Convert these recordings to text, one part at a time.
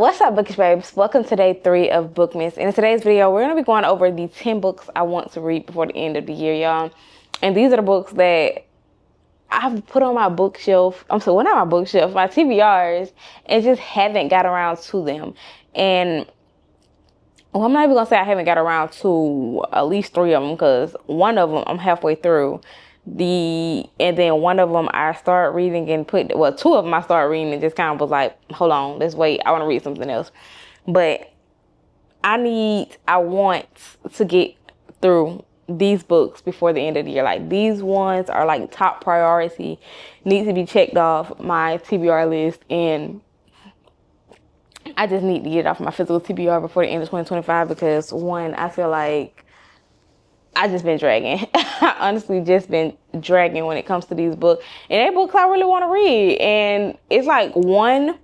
What's up, bookish babes? Welcome to day 3 of Bookmas. In today's video, we're going to be going over the 10 books I want to read before the end of the year, y'all. And these are the books that I've put on my bookshelf. Not my bookshelf, my TBRs, and just haven't got around to them. And well, I'm not even going to say I haven't got around to at least 3 of them, because one of them I'm halfway through. And then one of them I start reading and 2 of them I started reading and just kind of was like, hold on, let's wait, I want to read something else. But I want to get through these books before the end of the year. Like, these ones are like top priority, need to be checked off my TBR list, and I just need to get it off my physical TBR before the end of 2025, because one, I feel like I just been dragging. I honestly just been dragging when it comes to these books. And they're books I really want to read. And it's like one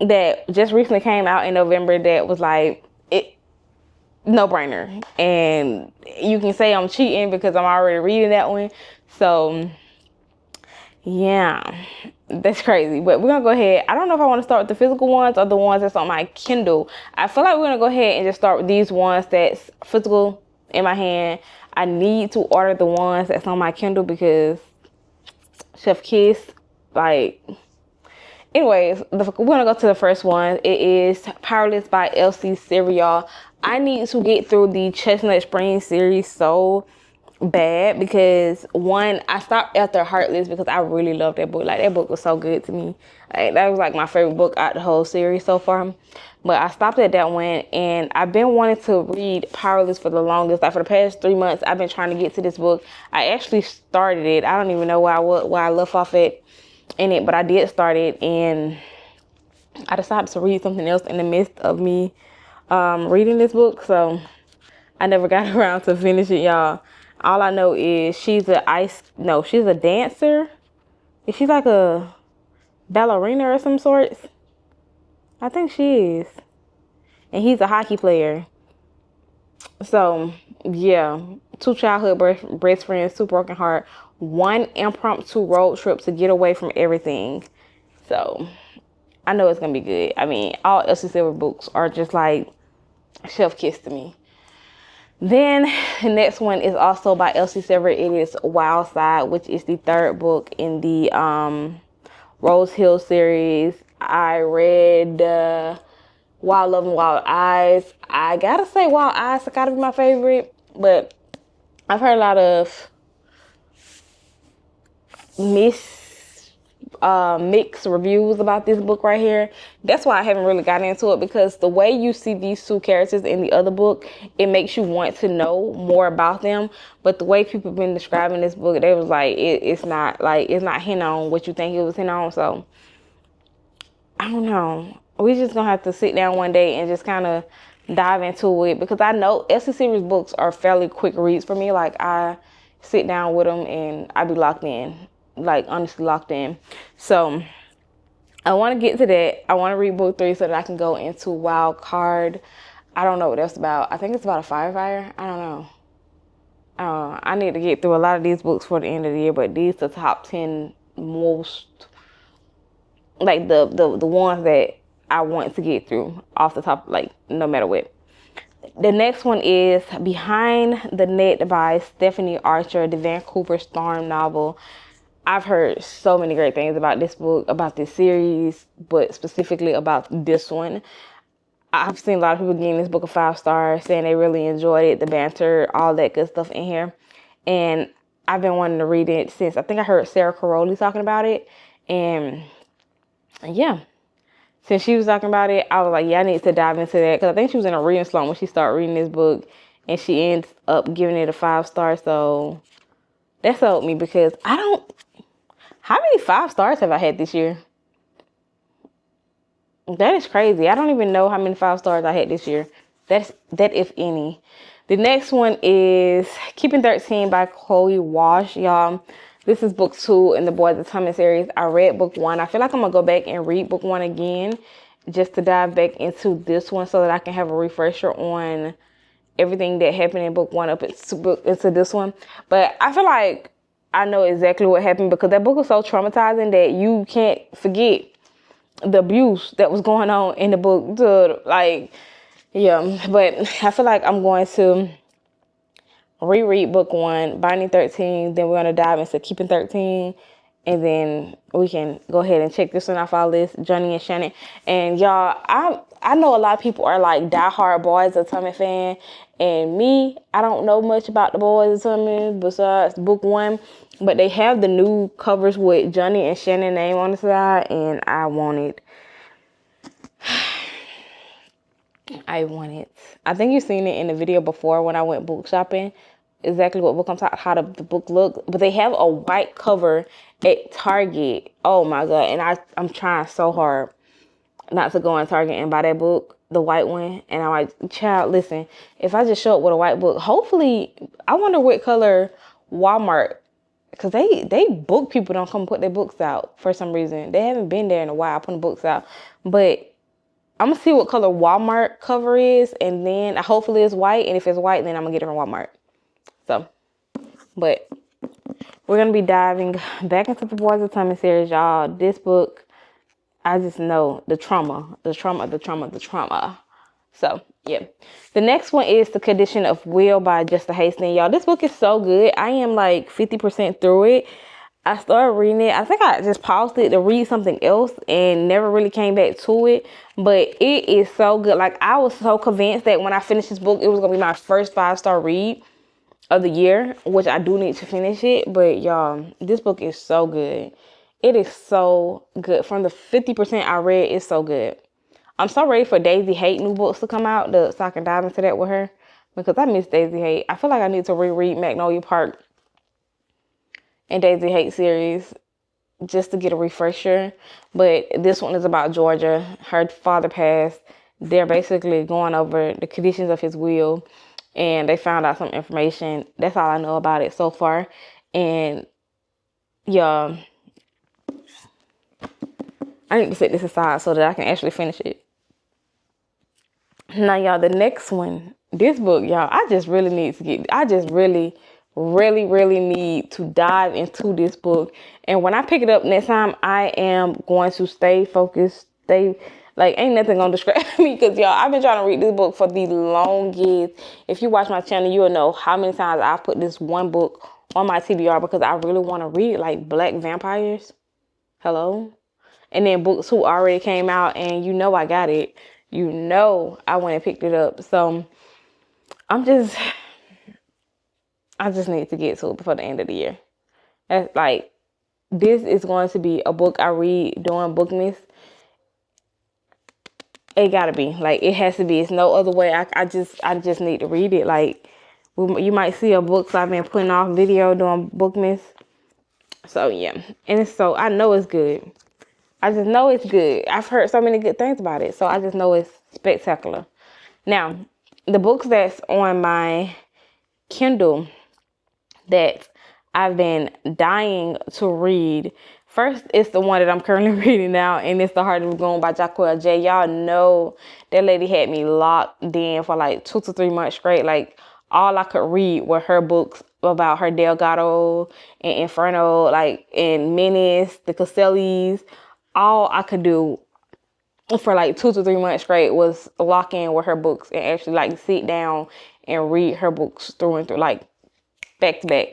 that just recently came out in November that was like, no brainer. And you can say I'm cheating because I'm already reading that one. So yeah, that's crazy. But we're going to go ahead. I don't know if I want to start with the physical ones or the ones that's on my Kindle. I feel like we're going to go ahead and just start with these ones that's physical in my hand. I need to order the ones that's on my Kindle because chef kiss, like, anyways, we're gonna go to the first one. It is Powerless by Elsie Serial. I need to get through the Chestnut Spring series so bad, because one, I stopped after Heartless because I really loved that book. Like, that book was so good to me. Like, that was like my favorite book out the whole series so far. But I stopped at that one, and I've been wanting to read Powerless for the longest. Like, for the past 3 months, I've been trying to get to this book. I actually started it. I don't even know why I left off in it, but I did start it, and I decided to read something else in the midst of me reading this book. So I never got around to finish it, y'all. All I know is she's a dancer. Is she like a ballerina or some sorts? I think she is. And he's a hockey player. So, yeah. 2 childhood best friends, 2 broken heart, 1 impromptu road trip to get away from everything. So, I know it's going to be good. I mean, all Elsie Silver books are just like chef kiss to me. Then the next one is also by Elsie Silver. It is Wild Side, which is the 3rd book in the Rose Hill series. I read Wild Love and Wild Eyes. I gotta say Wild Eyes gotta be my favorite, but I've heard a lot of mixed reviews about this book right here. That's why I haven't really gotten into it, because the way you see these 2 characters in the other book, it makes you want to know more about them. But the way people have been describing this book, they was like, it's not hitting on what you think it was hitting on. So I don't know. We just gonna have to sit down one day and just kind of dive into it, because I know Elsie series books are fairly quick reads for me. Like, I sit down with them and I be locked in, like, honestly locked in. So I want to get to that. I want to read book 3 so that I can go into Wild Card. I don't know what that's about. I think it's about a firefighter. I don't know. I need to get through a lot of these books for the end of the year, but these are the top 10 most, like, the ones that I want to get through off the top, like, no matter what. The next one is Behind the Net by Stephanie Archer, the Vancouver Storm novel. I've heard so many great things about this book, about this series, but specifically about this one. I've seen a lot of people giving this book a 5 stars, saying they really enjoyed it, the banter, all that good stuff in here. And I've been wanting to read it since, I think I heard Sarah Caroli talking about it. And yeah, since she was talking about it, I was like, yeah, I need to dive into that, because I think she was in a reading slump when she started reading this book, and she ends up giving it a 5 star. So that sold me, because how many 5 stars have I had this year? That is crazy. I don't even know how many 5 stars I had this year. That if any. The next one is Keeping 13 by Chloe Walsh, y'all. This is book 2 in the Boyz Atomic series. I read book 1. I feel like I'm going to go back and read book 1 again, just to dive back into this one so that I can have a refresher on everything that happened in book 1 up into this one. But I feel like I know exactly what happened, because that book was so traumatizing that you can't forget the abuse that was going on in the book to like, yeah. But I feel like I'm going to reread book 1, Binding 13. Then we're going to dive into Keeping 13. And then we can go ahead and check this one off our list, Johnny and Shannon. And y'all, I know a lot of people are like diehard Boyz Atomic fan. And me, I don't know much about the Boyz Atomic besides book 1. But they have the new covers with Johnny and Shannon name on the side. And I want it. I want it. I think you've seen it in the video before when I went book shopping. Exactly what book I'm talking, how the book looks. But they have a white cover at Target. Oh my God. And I'm trying so hard not to go in Target and buy that book, the white one. And I'm like, child, listen, if I just show up with a white book, hopefully, I wonder what color Walmart, because they book people don't come put their books out for some reason. They haven't been there in a while putting books out. But I'm going to see what color Walmart cover is. And then hopefully it's white. And if it's white, then I'm going to get it from Walmart. So, but we're going to be diving back into the Boyz Atomic series, y'all. This book, I just know the trauma. So, yeah. The next one is The Condition of Will by Jessa Hastings. Y'all, this book is so good. I am like 50% through it. I started reading it. I think I just paused it to read something else and never really came back to it. But it is so good. Like, I was so convinced that when I finished this book, it was going to be my first 5-star read of the year, which I do need to finish it. But y'all, this book is so good. It is so good. From the 50% I read, it's so good. I'm so ready for Daisy Haight new books to come out so I can dive into that with her, because I miss Daisy Haight. I feel like I need to reread Magnolia Park and Daisy Haight series just to get a refresher. But this one is about Georgia. Her father passed. They're basically going over the conditions of his will, and they found out some information. That's all I know about it so far. And yeah, I need to set this aside so that I can actually finish it. Now, y'all, the next one, this book, y'all, I just really need to dive into this book. And when I pick it up next time, I am going to stay focused, ain't nothing gonna distract me, because y'all, I've been trying to read this book for the longest. If you watch my channel, you'll know how many times I've put this one book on my TBR because I really want to read, like Black Vampires. Hello? And then books who already came out, and you know I got it. You know I went and picked it up. So I just need to get to it before the end of the year. That's like, this is going to be a book I read during Bookmas. It gotta be, like, it has to be. It's no other way. I just need to read it. Like, you might see a books I've been putting off video during Bookmas. So yeah, and I know it's good. I just know it's good. I've heard so many good things about it, so I just know it's spectacular. Now, the books that's on my Kindle that I've been dying to read. First, it's the one that I'm currently reading now, and it's The Heart of Goon by Jahquel J. Y'all know that lady had me locked in for like 2 to 3 months straight. Like, all I could read were her books about her Delgado and Inferno, like, and Menace, the Casellis. All I could do for like 2 to 3 months straight was lock in with her books and actually like sit down and read her books through and through, like back to back.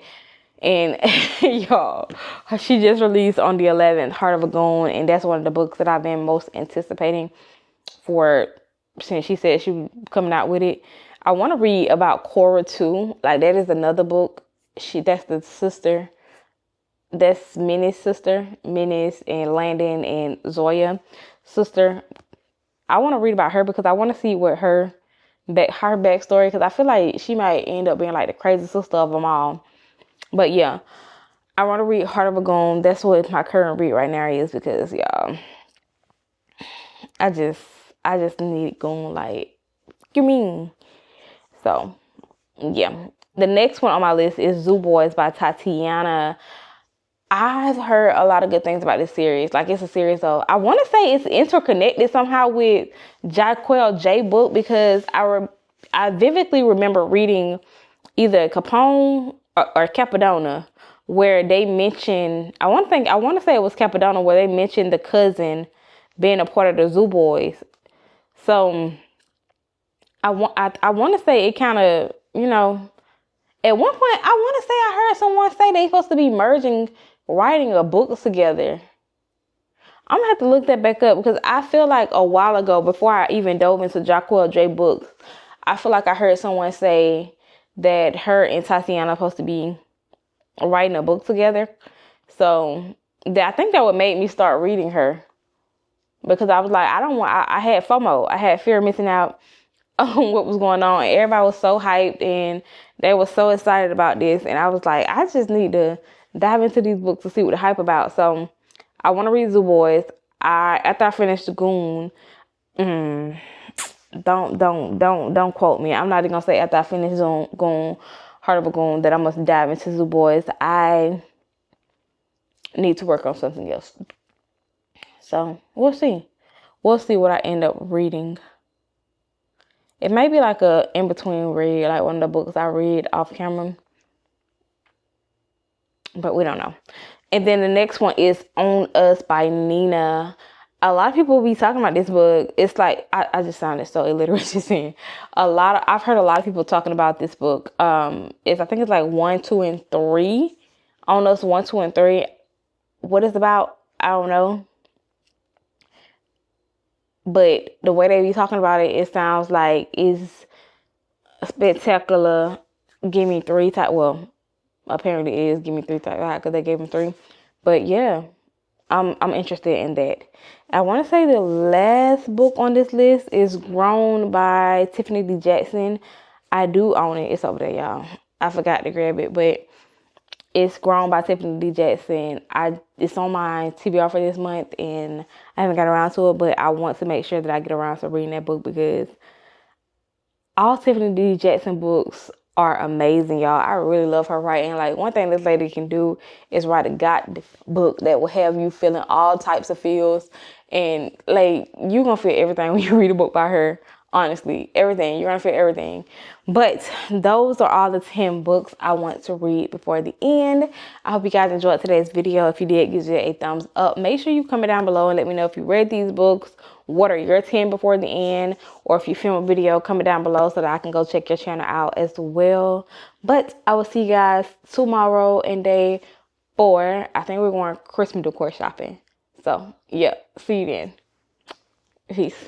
And y'all, she just released on the 11th Heart of a Goon, and that's one of the books that I've been most anticipating for since she said she was coming out with it. I want to read about Cora too. Like, that is another book. That's the sister. That's Menace's sister. Menace and Landon and Zoya sister. I want to read about her because I want to see what her backstory, because I feel like she might end up being like the crazy sister of them all. But yeah, I want to read Heart of a Goon. That's what my current read right now is, because y'all, I just need Goon, like, you mean? So yeah, the next one on my list is Zoo Boys by Tatiana. I've heard a lot of good things about this series. Like, it's a series of, I want to say it's interconnected somehow with Jahquel J book, because I vividly remember reading either Capone or Capadona, where they mentioned, I want to say it was Capadona, where they mentioned the cousin being a part of the Zoo Boys. So I want to say it kind of, you know, at one point I want to say I heard someone say they supposed to be merging writing a book together. I'm gonna have to look that back up because I feel like a while ago, before I even dove into Jahquel J books, I feel like I heard someone say that her and Tatiana are supposed to be writing a book together. So I think that would make me start reading her, because I was like, I had FOMO. I had fear of missing out on what was going on. Everybody was so hyped and they were so excited about this. And I was like, I just need to dive into these books to see what the hype about. So I want to read Zoo Boys. After I finish the Goon, don't quote me. I'm not even gonna say after I finish Goon, Heart of a Goon, that I must dive into Zoo Boys. I need to work on something else. So we'll see. We'll see what I end up reading. It may be like a in-between read, like one of the books I read off camera. But we don't know. And then the next one is On Us by Nina. A lot of people be talking about this book. It's like, I just sounded so illiterate just saying. I've heard a lot of people talking about this book. I think it's like 1, 2, and 3. On Us 1, 2, and 3. What it's about, I don't know. But the way they be talking about it, it sounds like it's spectacular. Give me 3 type. Well, apparently it is give me 3 type because they gave him 3. But yeah, I'm interested in that. I want to say the last book on this list is Grown by Tiffany D. Jackson. I do own it. It's over there, y'all. I forgot to grab it, but it's Grown by Tiffany D. Jackson. It's on my TBR for this month, and I haven't got around to it, but I want to make sure that I get around to reading that book, because all Tiffany D. Jackson books are amazing, y'all. I really love her writing. Like, one thing this lady can do is write a book that will have you feeling all types of feels, and like, you're gonna feel everything when you read a book by her. Honestly, everything. You're gonna feel everything. But those are all the 10 books I want to read before the end. I hope you guys enjoyed today's video. If you did, give it a thumbs up. Make sure you comment down below and let me know if you read these books. What are your 10 before the end? Or if you film a video, comment down below so that I can go check your channel out as well. But I will see you guys tomorrow in day 4. I think we're going Christmas decor shopping. So yeah, see you then. Peace.